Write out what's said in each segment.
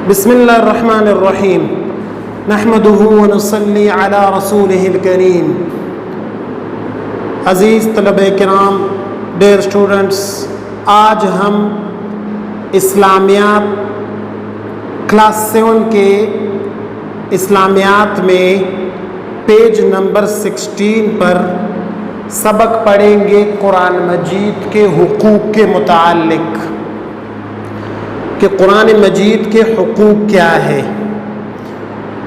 بسم اللہ الرحمن الرحیم نحمدہ ونصلی علی رسولہ الکریم۔ عزیز طلبہ کرام، ڈیئر اسٹوڈنٹس، آج ہم اسلامیات کلاس 7 کے اسلامیات میں پیج نمبر 16 پر سبق پڑھیں گے قرآن مجید کے حقوق کے متعلق، کہ قرآن مجید کے حقوق کیا ہے۔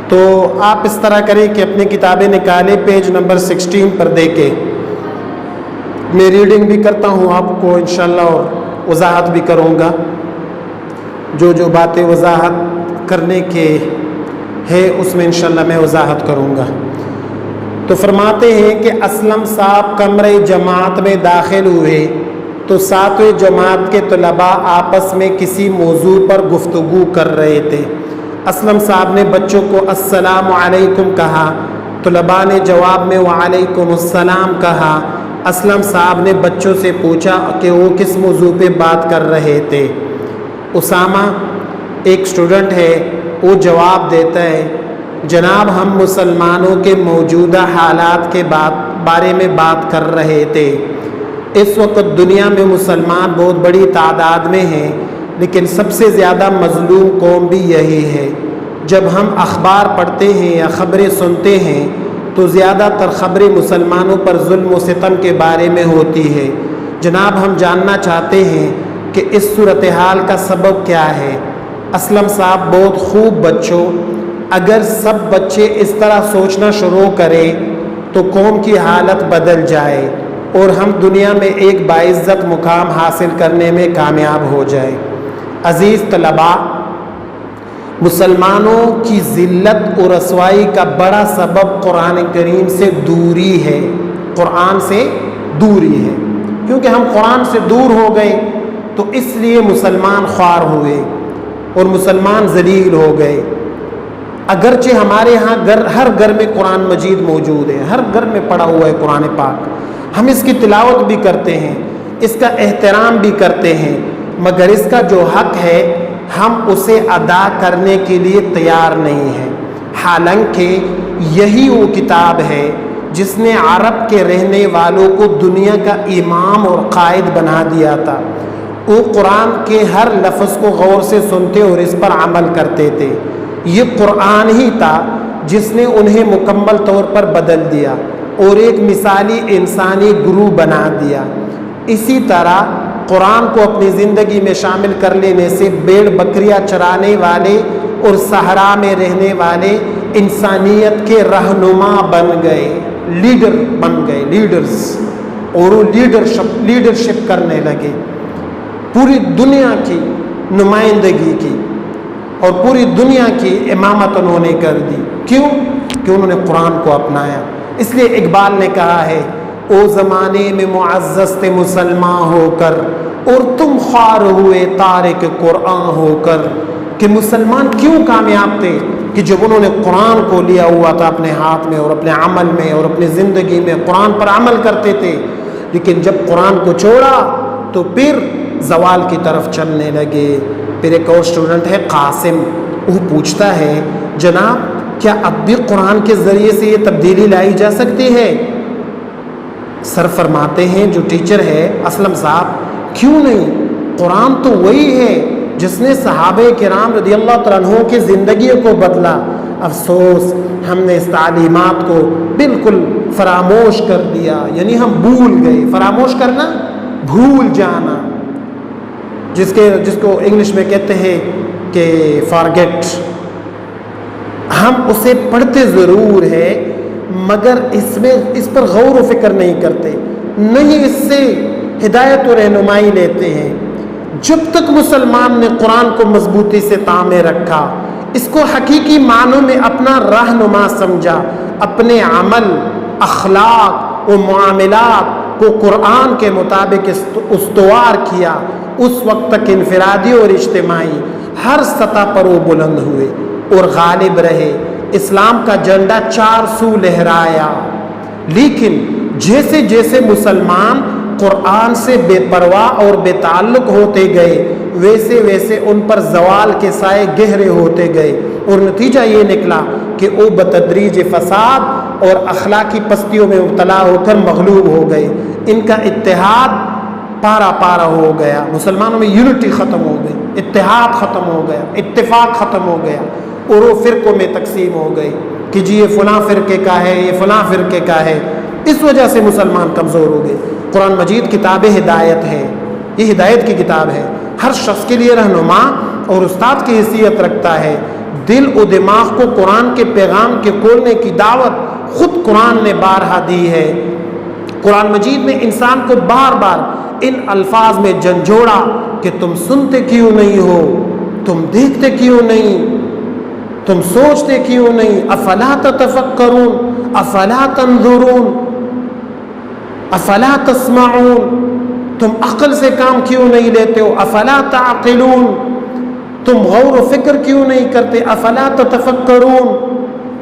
تو آپ اس طرح کریں کہ اپنی کتابیں نکالیں، پیج نمبر 16 پر دیکھیں۔ میں ریڈنگ بھی کرتا ہوں آپ کو انشاءاللہ، اور وضاحت بھی کروں گا، جو باتیں وضاحت کرنے کے ہے اس میں انشاءاللہ میں وضاحت کروں گا۔ تو فرماتے ہیں کہ اسلم صاحب کمرے جماعت میں داخل ہوئے تو 7ویں جماعت کے طلباء آپس میں کسی موضوع پر گفتگو کر رہے تھے۔ اسلم صاحب نے بچوں کو السلام علیکم کہا، طلباء نے جواب میں وعلیکم السلام کہا۔ اسلم صاحب نے بچوں سے پوچھا کہ وہ کس موضوع پہ بات کر رہے تھے۔ اسامہ ایک اسٹوڈنٹ ہے، وہ جواب دیتا ہے، جناب ہم مسلمانوں کے موجودہ حالات کے بارے میں بات کر رہے تھے۔ اس وقت دنیا میں مسلمان بہت بڑی تعداد میں ہیں، لیکن سب سے زیادہ مظلوم قوم بھی یہی ہے۔ جب ہم اخبار پڑھتے ہیں یا خبریں سنتے ہیں تو زیادہ تر خبریں مسلمانوں پر ظلم و ستم کے بارے میں ہوتی ہے۔ جناب ہم جاننا چاہتے ہیں کہ اس صورتحال کا سبب کیا ہے۔ اسلم صاحب بہت خوب بچوں، اگر سب بچے اس طرح سوچنا شروع کریں تو قوم کی حالت بدل جائے اور ہم دنیا میں ایک باعزت مقام حاصل کرنے میں کامیاب ہو جائے۔ عزیز طلباء، مسلمانوں کی ذلت اور رسوائی کا بڑا سبب قرآن کریم سے دوری ہے، قرآن سے دوری ہے، کیونکہ ہم قرآن سے دور ہو گئے تو اس لیے مسلمان خوار ہوئے اور مسلمان ذلیل ہو گئے۔ اگرچہ ہمارے ہاں ہر گھر میں قرآن مجید موجود ہے، ہر گھر میں پڑھا ہوا ہے قرآن پاک، ہم اس کی تلاوت بھی کرتے ہیں، اس کا احترام بھی کرتے ہیں، مگر اس کا جو حق ہے ہم اسے ادا کرنے کے لیے تیار نہیں ہیں۔ حالانکہ یہی وہ کتاب ہے جس نے عرب کے رہنے والوں کو دنیا کا امام اور قائد بنا دیا تھا۔ وہ قرآن کے ہر لفظ کو غور سے سنتے اور اس پر عمل کرتے تھے۔ یہ قرآن ہی تھا جس نے انہیں مکمل طور پر بدل دیا اور ایک مثالی انسانی گروہ بنا دیا۔ اسی طرح قرآن کو اپنی زندگی میں شامل کر لینے سے بھیڑ بکریاں چرانے والے اور صحرا میں رہنے والے انسانیت کے رہنما بن گئے، لیڈر بن گئے، لیڈرز، اور وہ لیڈرشپ کرنے لگے، پوری دنیا کی نمائندگی کی اور پوری دنیا کی امامت انہوں نے کر دی۔ کیوں؟ کہ انہوں نے قرآن کو اپنایا۔ اس لیے اقبال نے کہا ہے، او زمانے میں معزز تھے مسلمان ہو کر اور تم خوار ہوئے تارک قرآن ہو کر۔ کہ مسلمان کیوں کامیاب تھے؟ کہ جب انہوں نے قرآن کو لیا ہوا تھا اپنے ہاتھ میں اور اپنے عمل میں اور اپنی زندگی میں قرآن پر عمل کرتے تھے، لیکن جب قرآن کو چھوڑا تو پھر زوال کی طرف چلنے لگے۔ پھر ایک اور اسٹوڈنٹ ہے قاسم، وہ پوچھتا ہے، جناب کیا اب بھی قرآن کے ذریعے سے یہ تبدیلی لائی جا سکتی ہے؟ سر فرماتے ہیں جو ٹیچر ہے اسلم صاحب، کیوں نہیں؟ قرآن تو وہی ہے جس نے صحابہ کرام رضی اللہ تعالیٰ عنہ کی زندگیوں کو بدلا۔ افسوس ہم نے اس تعلیمات کو بالکل فراموش کر دیا، یعنی ہم بھول گئے۔ فراموش کرنا، بھول جانا، جس کو انگلش میں کہتے ہیں کہ فارگیٹ۔ ہم اسے پڑھتے ضرور ہے مگر اس پر غور و فکر نہیں کرتے، نہیں اس سے ہدایت و رہنمائی لیتے ہیں۔ جب تک مسلمان نے قرآن کو مضبوطی سے تامے رکھا، اس کو حقیقی معنوں میں اپنا رہنما سمجھا، اپنے عمل، اخلاق و معاملات کو قرآن کے مطابق استوار کیا، اس وقت تک انفرادی اور اجتماعی ہر سطح پر وہ بلند ہوئے اور غالب رہے۔ اسلام کا جھنڈا 4 سو لہرایا، لیکن جیسے جیسے مسلمان قرآن سے بے پرواہ اور بے تعلق ہوتے گئے، ویسے ویسے ان پر زوال کے سائے گہرے ہوتے گئے، اور نتیجہ یہ نکلا کہ وہ بتدریج فساد اور اخلاقی پستیوں میں مبتلا ہو کر مغلوب ہو گئے۔ ان کا اتحاد پارا پارا ہو گیا، مسلمانوں میں یونٹی ختم ہو گئی، اتحاد ختم ہو گیا، اتفاق ختم ہو گیا، اور وہ فرقوں میں تقسیم ہو گئی کہ جی یہ فلاں فرقے کا ہے، یہ فلاں فرقے کا ہے۔ اس وجہ سے مسلمان کمزور ہو گئے۔ قرآن مجید کتاب ہدایت ہے، یہ ہدایت کی کتاب ہے، ہر شخص کے لیے رہنما اور استاد کی حیثیت رکھتا ہے۔ دل و دماغ کو قرآن کے پیغام کے کھولنے کی دعوت خود قرآن نے بارہا دی ہے۔ قرآن مجید میں انسان کو بار بار ان الفاظ میں جھنجھوڑا کہ تم سنتے کیوں نہیں ہو، تم دیکھتے کیوں نہیں، تم سوچتے کیوں نہیں، افلا تتفکرون، افلا تنظرون، افلا تسمعون، تم عقل سے کام کیوں نہیں لیتے ہو، افلا تعقلون، تم غور و فکر کیوں نہیں کرتے، افلا تتفکرون۔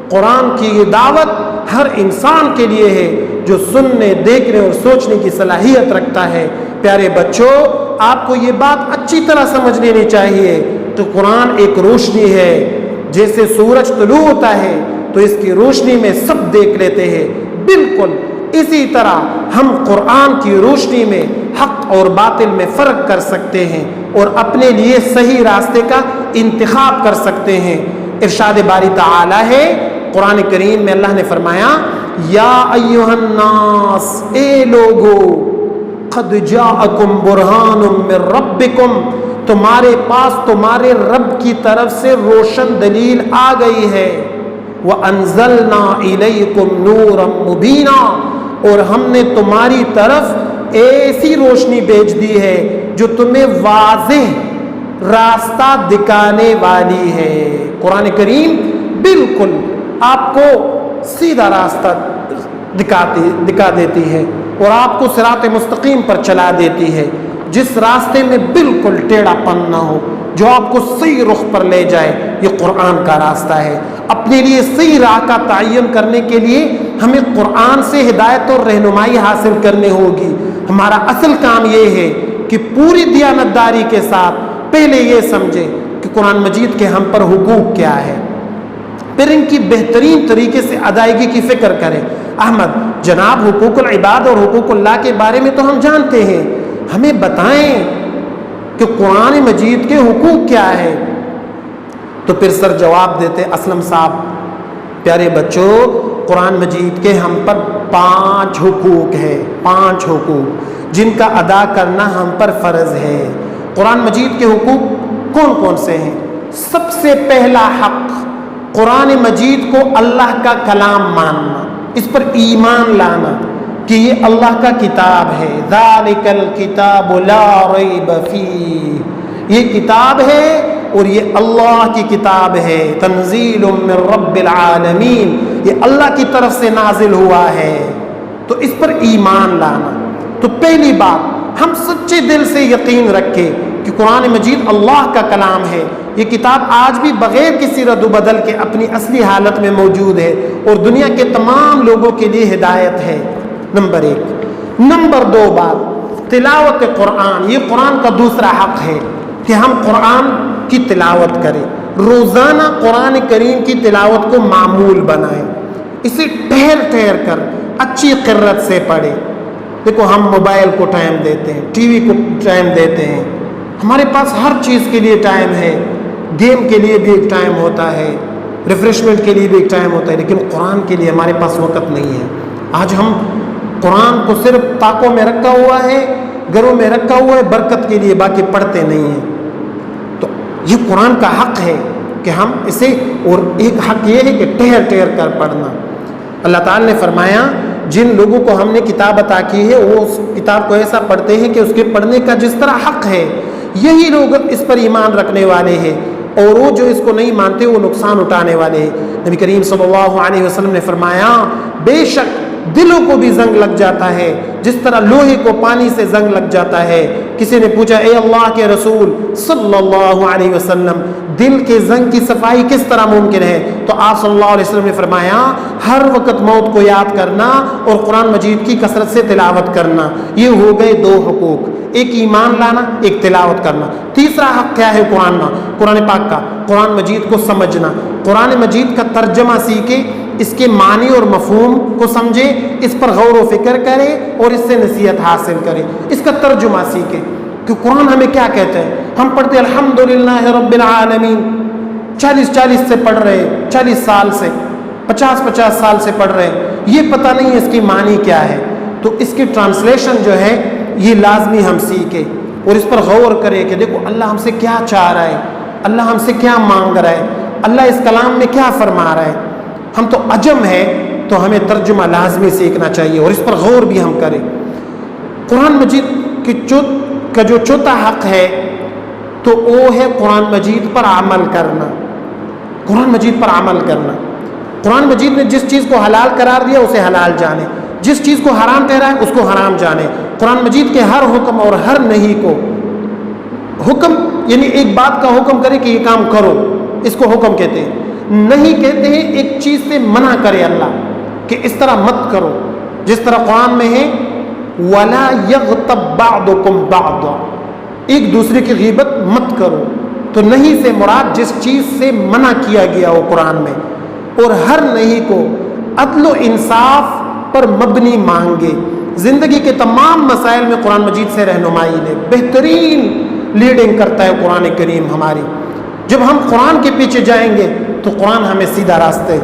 قرآن کی یہ دعوت ہر انسان کے لیے ہے جو سننے، دیکھنے اور سوچنے کی صلاحیت رکھتا ہے۔ پیارے بچوں، آپ کو یہ بات اچھی طرح سمجھ لینی چاہیے کہ قرآن ایک روشنی ہے، جیسے سورج طلوع ہوتا ہے تو اس کی روشنی میں سب دیکھ لیتے ہیں، بالکل اسی طرح ہم قرآن کی روشنی میں حق اور باطل میں فرق کر سکتے ہیں اور اپنے لیے صحیح راستے کا انتخاب کر سکتے ہیں۔ ارشاد باری تعالی ہے قرآن کریم میں، اللہ نے فرمایا یا ایھا الناس، اے لوگو، قد جاءکم برہان من ربکم، تمہارے پاس تمہارے رب کی طرف سے روشن دلیل آ گئی ہے، وَأَنزَلْنَا إِلَيْكُمْ نُورًا مُبِينًا، اور ہم نے تمہاری طرف ایسی روشنی بھیج دی ہے جو تمہیں واضح راستہ دکھانے والی ہے۔ قرآن کریم بالکل آپ کو سیدھا راستہ دکھا دیتی ہے اور آپ کو صراط مستقیم پر چلا دیتی ہے، جس راستے میں بالکل ٹیڑھا پن نہ ہو، جو آپ کو صحیح رخ پر لے جائے، یہ قرآن کا راستہ ہے۔ اپنے لیے صحیح راہ کا تعین کرنے کے لیے ہمیں قرآن سے ہدایت اور رہنمائی حاصل کرنی ہوگی۔ ہمارا اصل کام یہ ہے کہ پوری دیانتداری کے ساتھ پہلے یہ سمجھیں کہ قرآن مجید کے ہم پر حقوق کیا ہے، پھر ان کی بہترین طریقے سے ادائیگی کی فکر کریں۔ احمد جناب، حقوق العباد اور حقوق اللہ کے بارے میں تو ہم جانتے ہیں، ہمیں بتائیں کہ قرآن مجید کے حقوق کیا ہے۔ تو پھر سر جواب دیتے اسلم صاحب، پیارے بچوں، قرآن مجید کے ہم پر 5 حقوق ہیں، 5 حقوق جن کا ادا کرنا ہم پر فرض ہے۔ قرآن مجید کے حقوق کون کون سے ہیں؟ سب سے پہلا حق، قرآن مجید کو اللہ کا کلام ماننا، اس پر ایمان لانا کہ یہ اللہ کا کتاب ہے۔ ذالک الکتاب لا ریب فیہ، یہ کتاب ہے اور یہ اللہ کی کتاب ہے، تنزیل من رب العالمین، یہ اللہ کی طرف سے نازل ہوا ہے۔ تو اس پر ایمان لانا، تو پہلی بات ہم سچے دل سے یقین رکھیں کہ قرآن مجید اللہ کا کلام ہے، یہ کتاب آج بھی بغیر کسی رد و بدل کے اپنی اصلی حالت میں موجود ہے اور دنیا کے تمام لوگوں کے لیے ہدایت ہے، نمبر 1۔ نمبر 2 بات، تلاوت قرآن، یہ قرآن کا دوسرا حق ہے کہ ہم قرآن کی تلاوت کریں، روزانہ قرآن کریم کی تلاوت کو معمول بنائیں، اسے ٹھہر ٹھہر کر اچھی قرت سے پڑھیں۔ دیکھو ہم موبائل کو ٹائم دیتے ہیں، ٹی وی کو ٹائم دیتے ہیں، ہمارے پاس ہر چیز کے لیے ٹائم ہے، گیم کے لیے بھی ایک ٹائم ہوتا ہے، ریفریشمنٹ کے لیے بھی ایک ٹائم ہوتا ہے، لیکن قرآن کے لیے ہمارے پاس وقت نہیں ہے۔ آج ہم قرآن کو صرف طاقوں میں رکھا ہوا ہے، گھروں میں رکھا ہوا ہے برکت کے لیے، باقی پڑھتے نہیں ہیں۔ تو یہ قرآن کا حق ہے کہ ہم اسے، اور ایک حق یہ ہے کہ ٹھہر ٹھہر کر پڑھنا۔ اللہ تعالی نے فرمایا جن لوگوں کو ہم نے کتاب عطا کی ہے وہ اس کتاب کو ایسا پڑھتے ہیں کہ اس کے پڑھنے کا جس طرح حق ہے، یہی لوگ اس پر ایمان رکھنے والے ہیں، اور وہ جو اس کو نہیں مانتے وہ نقصان اٹھانے والے ہیں۔ نبی کریم صلی اللہ علیہ وسلم نے فرمایا بے شک دلوں کو بھی زنگ لگ جاتا ہے، جس طرح لوہے کو پانی سے زنگ لگ جاتا ہے، کسی نے پوچھا اے اللہ کے رسول صلی اللہ علیہ وسلم دل کے زنگ کی صفائی کس طرح ممکن ہے؟ تو آپ صلی اللہ علیہ وسلم نے فرمایا ہر وقت موت کو یاد کرنا اور قرآن مجید کی کثرت سے تلاوت کرنا، یہ ہو گئے دو حقوق، ایک ایمان لانا، ایک تلاوت کرنا۔ تیسرا حق کیا ہے قرآن پاک کا؟ قرآن مجید کو سمجھنا، قرآن مجید کا ترجمہ سیکھے، اس کے معنی اور مفہوم کو سمجھے، اس پر غور و فکر کرے اور اس سے نصیحت حاصل کرے، اس کا ترجمہ سیکھے کہ قرآن ہمیں کیا کہتے ہیں۔ ہم پڑھتے الحمدللہ رب العالمین، 40 سے پڑھ رہے، 40 سال سے، 50 سال سے پڑھ رہے، یہ پتہ نہیں ہے اس کی معنی کیا ہے، تو اس کی ٹرانسلیشن جو ہے یہ لازمی ہم سیکھیں اور اس پر غور کریں کہ دیکھو اللہ ہم سے کیا چاہ رہا ہے، اللہ ہم سے کیا مانگ رہا ہے، اللہ اس کلام میں کیا فرما رہا ہے۔ ہم تو عجم ہے تو ہمیں ترجمہ لازمی سیکھنا چاہیے اور اس پر غور بھی ہم کریں۔ قرآن مجید کا جو چوتھا حق ہے تو وہ ہے قرآن مجید پر عمل کرنا، قرآن مجید پر عمل کرنا۔ قرآن مجید نے جس چیز کو حلال قرار دیا اسے حلال جانے، جس چیز کو حرام کہہ رہا ہے اس کو حرام جانے۔ قرآن مجید کے ہر حکم اور ہر نہیں کو، حکم یعنی ایک بات کا حکم کرے کہ یہ کام کرو، اس کو حکم کہتے ہیں، نہیں کہتے ہیں ایک چیز سے منع کرے اللہ کہ اس طرح مت کرو، جس طرح قرآن میں ہے وَلَا يَغْتَبْ بَعْضُكُمْ بَعْضًا، ایک دوسرے کی غیبت مت کرو، تو نہیں سے مراد جس چیز سے منع کیا گیا ہو قرآن میں، اور ہر نہیں کو عدل و انصاف پر مبنی مانگے۔ زندگی کے تمام مسائل میں قرآن مجید سے رہنمائی لے، بہترین لیڈنگ کرتا ہے قرآن کریم ہماری۔ جب ہم قرآن کے پیچھے جائیں گے تو قرآن ہمیں سیدھا راستے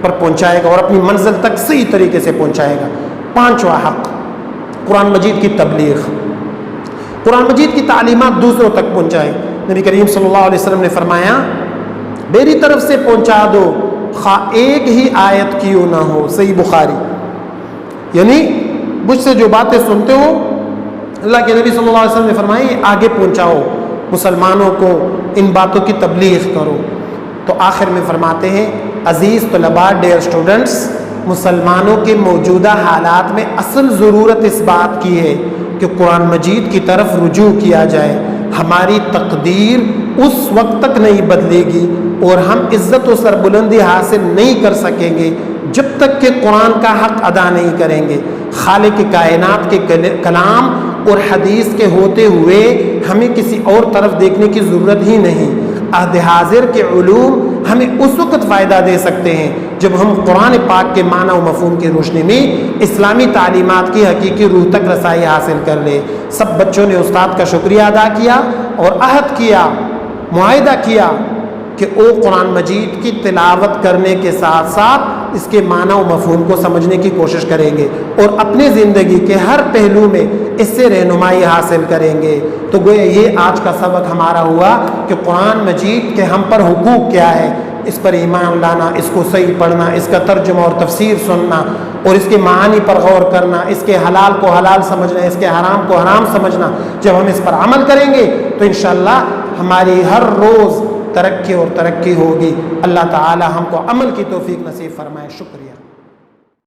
پر پہنچائے گا اور اپنی منزل تک صحیح طریقے سے پہنچائے گا۔ پانچواں حق قرآن مجید کی تبلیغ، قرآن مجید کی تعلیمات دوسروں تک پہنچائیں۔ نبی کریم صلی اللہ علیہ وسلم نے فرمایا میری طرف سے پہنچا دو خواہ ایک ہی آیت کیوں نہ ہو، صحیح بخاری، یعنی مجھ سے جو باتیں سنتے ہو اللہ کے نبی صلی اللہ علیہ وسلم نے فرمایا آگے پہنچاؤ، مسلمانوں کو ان باتوں کی تبلیغ کرو۔ تو آخر میں فرماتے ہیں عزیز طلباء، ڈیئر اسٹوڈنٹس، مسلمانوں کے موجودہ حالات میں اصل ضرورت اس بات کی ہے کہ قرآن مجید کی طرف رجوع کیا جائے۔ ہماری تقدیر اس وقت تک نہیں بدلے گی اور ہم عزت و سربلندی حاصل نہیں کر سکیں گے جب تک کہ قرآن کا حق ادا نہیں کریں گے۔ خالق کائنات کے کلام اور حدیث کے ہوتے ہوئے ہمیں کسی اور طرف دیکھنے کی ضرورت ہی نہیں۔ عہد حاضر کے علوم ہمیں اس وقت فائدہ دے سکتے ہیں جب ہم قرآن پاک کے معنی و مفہوم کی روشنی میں اسلامی تعلیمات کی حقیقی روح تک رسائی حاصل کر لیں۔ سب بچوں نے استاد کا شکریہ ادا کیا اور عہد کیا، معاہدہ کیا کہ وہ قرآن مجید کی تلاوت کرنے کے ساتھ ساتھ اس کے معنی و مفہوم کو سمجھنے کی کوشش کریں گے اور اپنی زندگی کے ہر پہلو میں اس سے رہنمائی حاصل کریں گے۔ تو گویا یہ آج کا سبق ہمارا ہوا کہ قرآن مجید کے ہم پر حقوق کیا ہے، اس پر ایمان لانا، اس کو صحیح پڑھنا، اس کا ترجمہ اور تفسیر سننا اور اس کے معانی پر غور کرنا، اس کے حلال کو حلال سمجھنا، اس کے حرام کو حرام سمجھنا۔ جب ہم اس پر عمل کریں گے تو انشاءاللہ ہماری ہر روز ترقی اور ترقی ہوگی۔ اللہ تعالی ہم کو عمل کی توفیق نصیب فرمائے۔ شکریہ۔